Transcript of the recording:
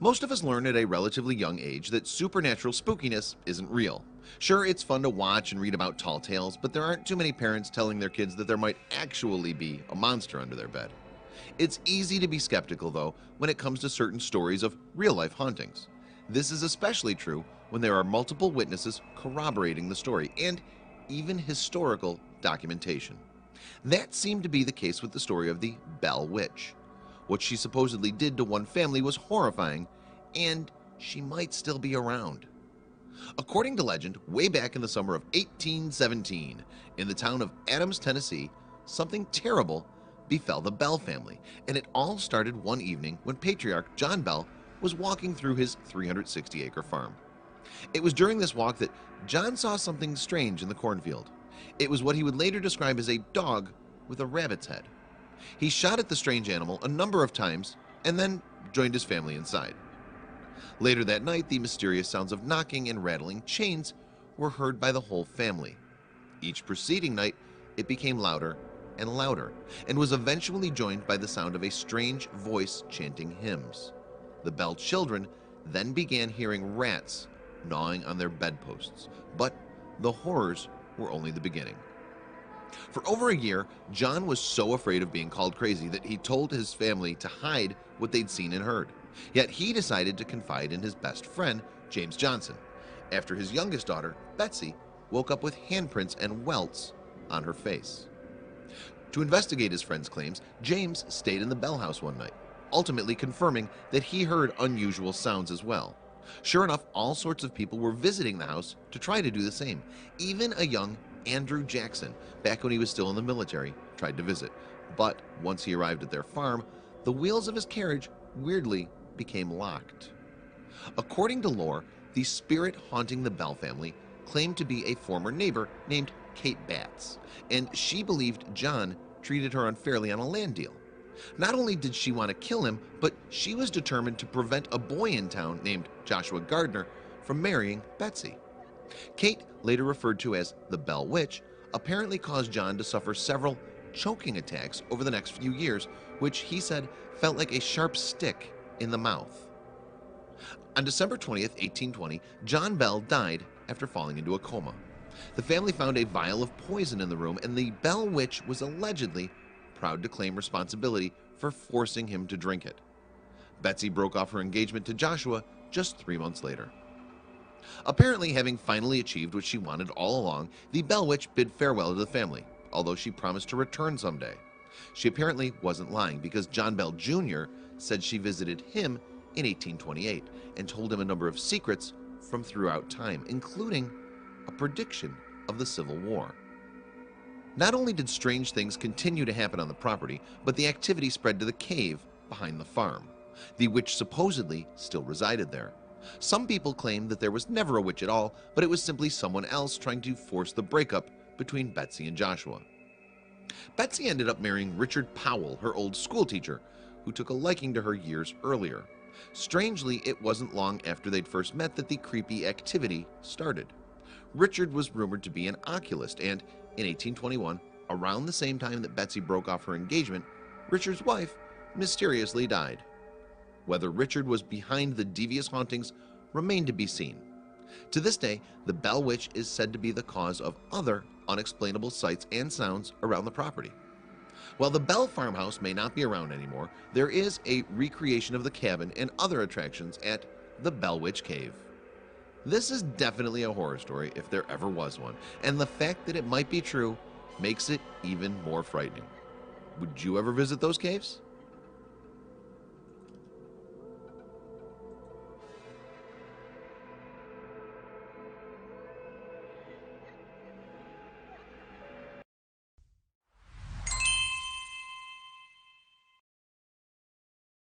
Most of us learn at a relatively young age that supernatural spookiness isn't real. Sure, it's fun to watch and read about tall tales, but there aren't too many parents telling their kids that there might actually be a monster under their bed. It's easy to be skeptical, though, when it comes to certain stories of real-life hauntings. This is especially true when there are multiple witnesses corroborating the story and even historical documentation. That seemed to be the case with the story of the Bell Witch. What she supposedly did to one family was horrifying, and she might still be around. According to legend, way back in the summer of 1817, in the town of Adams, Tennessee, something terrible befell the Bell family, and it all started one evening when patriarch John Bell was walking through his 360-acre farm. It was during this walk that John saw something strange in the cornfield. It was what he would later describe as a dog with a rabbit's head. He shot at the strange animal a number of times and then joined his family inside. Later that night, the mysterious sounds of knocking and rattling chains were heard by the whole family. Each preceding night, it became louder and louder and was eventually joined by the sound of a strange voice chanting hymns. The Bell children then began hearing rats gnawing on their bedposts, but the horrors were only the beginning. For over a year, John was so afraid of being called crazy that he told his family to hide what they'd seen and heard. Yet he decided to confide in his best friend, James Johnson, after his youngest daughter, Betsy, woke up with handprints and welts on her face. To investigate his friend's claims, James stayed in the Bell house one night, ultimately confirming that he heard unusual sounds as well. Sure enough, all sorts of people were visiting the house to try to do the same. Even a young Andrew Jackson, back when he was still in the military, tried to visit. But once he arrived at their farm, the wheels of his carriage weirdly became locked. According to lore, the spirit haunting the Bell family claimed to be a former neighbor named Kate Batts, and she believed John treated her unfairly on a land deal. Not only did she want to kill him, but she was determined to prevent a boy in town named Joshua Gardner from marrying Betsy. Kate, later referred to as the Bell Witch, apparently caused John to suffer several choking attacks over the next few years, which he said felt like a sharp stick in the mouth. On December 20th, 1820, John Bell died after falling into a coma. The family found a vial of poison in the room, and the Bell Witch was allegedly proud to claim responsibility for forcing him to drink it. Betsy broke off her engagement to Joshua just 3 months later. Apparently, having finally achieved what she wanted all along, the Bell Witch bid farewell to the family, although she promised to return someday. She apparently wasn't lying, because John Bell Jr. said she visited him in 1828 and told him a number of secrets from throughout time, including a prediction of the Civil War. Not only did strange things continue to happen on the property, but the activity spread to the cave behind the farm. The witch supposedly still resided there. Some people claim that there was never a witch at all, but it was simply someone else trying to force the breakup between Betsy and Joshua. Betsy ended up marrying Richard Powell, her old school teacher, who took a liking to her years earlier. Strangely, it wasn't long after they'd first met that the creepy activity started. Richard was rumored to be an oculist, and in 1821, around the same time that Betsy broke off her engagement, Richard's wife mysteriously died. Whether Richard was behind the devious hauntings remained to be seen. To this day, the Bell Witch is said to be the cause of other unexplainable sights and sounds around the property. While the Bell farmhouse may not be around anymore, there is a recreation of the cabin and other attractions at the Bell Witch Cave. This is definitely a horror story if there ever was one, and the fact that it might be true makes it even more frightening. Would you ever visit those caves?